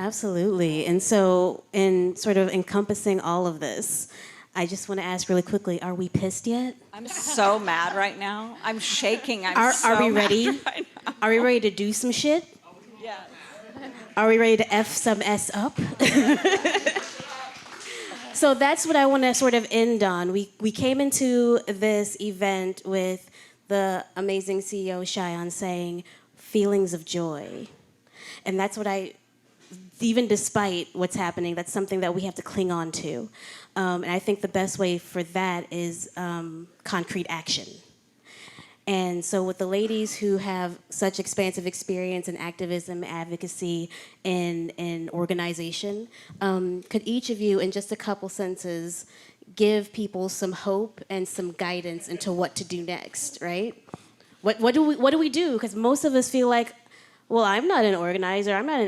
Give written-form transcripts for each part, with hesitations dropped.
Absolutely. And so, in sort of encompassing all of this, I just want to ask really quickly, are we pissed yet? I'm so mad right now. I'm shaking. Are we ready? Right now. Are we ready to do some shit? Yeah. Are we ready to F some S up? So that's what I want to sort of end on. We came into this event with the amazing CEO Cheyenne saying feelings of joy. And that's what even despite what's happening, that's something that we have to cling on to. And I think the best way for that is concrete action. And so with the ladies who have such expansive experience in activism, advocacy, and organization, could each of you, in just a couple sentences, give people some hope and some guidance into what to do next, right? What do we do? Because most of us feel like, well, I'm not an organizer, I'm not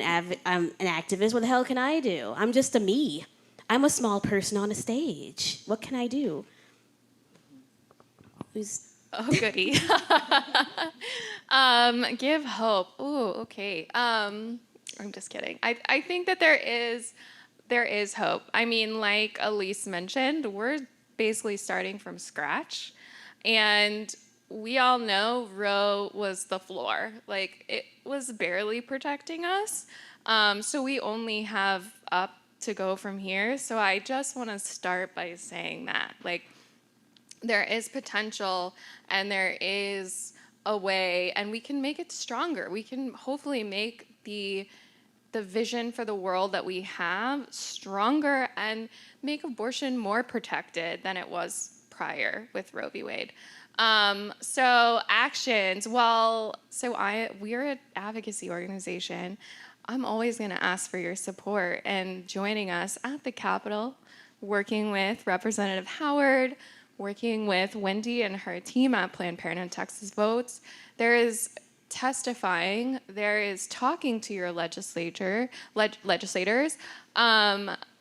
I'm an activist, what the hell can I do? I'm just a me. I'm a small person on a stage. What can I do? Oh, goody. Give hope. Ooh, okay. I'm just kidding. I think that there is hope. I mean, like Elise mentioned, we're basically starting from scratch. And we all know Roe was the floor. Like, it was barely protecting us. So we only have up to go from here. So I just want to start by saying that. Like, there is potential and there is a way, and we can make it stronger. We can hopefully make the vision for the world that we have stronger and make abortion more protected than it was prior with Roe v. Wade. So actions, we're an advocacy organization. I'm always gonna ask for your support and joining us at the Capitol, working with Representative Howard, working with Wendy and her team at Planned Parenthood Texas Votes. There is testifying, there is talking to your legislators.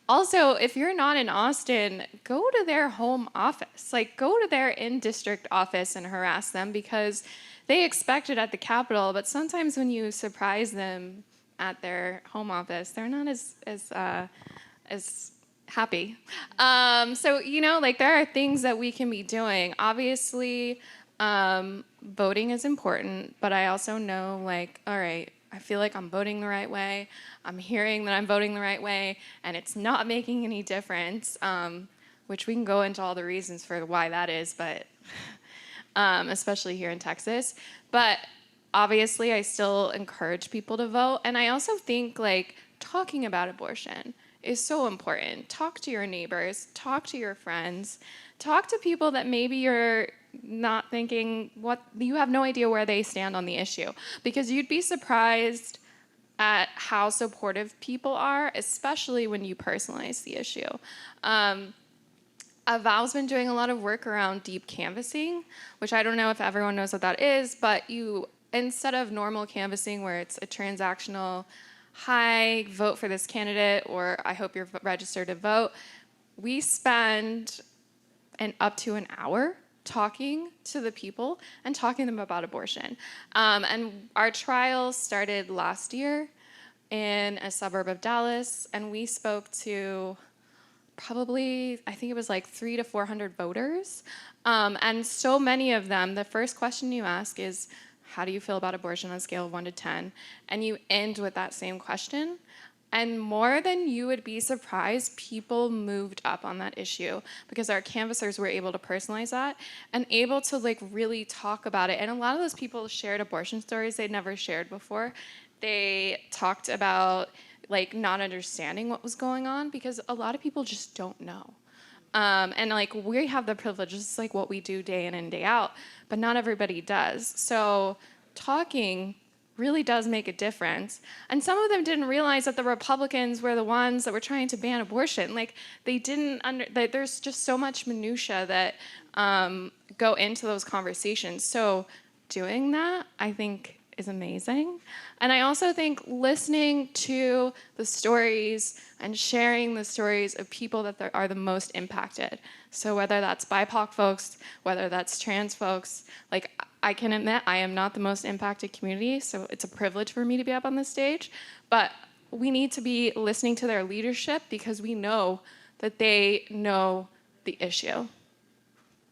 Also, if you're not in Austin, go to their home office. Like, go to their in-district office and harass them, because they expect it at the Capitol, but sometimes when you surprise them at their home office, they're not as happy. So, like, there are things that we can be doing. Obviously, voting is important, but I also know, like, all right, I feel like I'm voting the right way. I'm hearing that I'm voting the right way, and it's not making any difference, which we can go into all the reasons for why that is, but especially here in Texas. But obviously, I still encourage people to vote, and I also think, like, talking about abortion is so important. Talk to your neighbors, talk to your friends, talk to people that maybe you're not thinking, you have no idea where they stand on the issue, because you'd be surprised at how supportive people are, especially when you personalize the issue. Val's been doing a lot of work around deep canvassing, which I don't know if everyone knows what that is, but instead of normal canvassing where it's a transactional, hi, vote for this candidate, or I hope you're registered to vote, we spend up to an hour talking to the people and talking to them about abortion. And our trial started last year in a suburb of Dallas, and we spoke to probably, I think it was like 300 to 400 voters. And so many of them, the first question you ask is, how do you feel about abortion on a scale of 1 to 10? And you end with that same question. And more than you would be surprised, people moved up on that issue because our canvassers were able to personalize that and able to, like, really talk about it. And a lot of those people shared abortion stories they'd never shared before. They talked about, like, not understanding what was going on because a lot of people just don't know. And, like, we have the privilege, it's like what we do day in and day out, but not everybody does. So talking really does make a difference. And some of them didn't realize that the Republicans were the ones that were trying to ban abortion. Like, they didn't there's just so much minutia that go into those conversations. So doing that, I think, is amazing. And I also think listening to the stories and sharing the stories of people that are the most impacted. So whether that's BIPOC folks, whether that's trans folks, like, I can admit I am not the most impacted community, so it's a privilege for me to be up on this stage. But we need to be listening to their leadership because we know that they know the issue.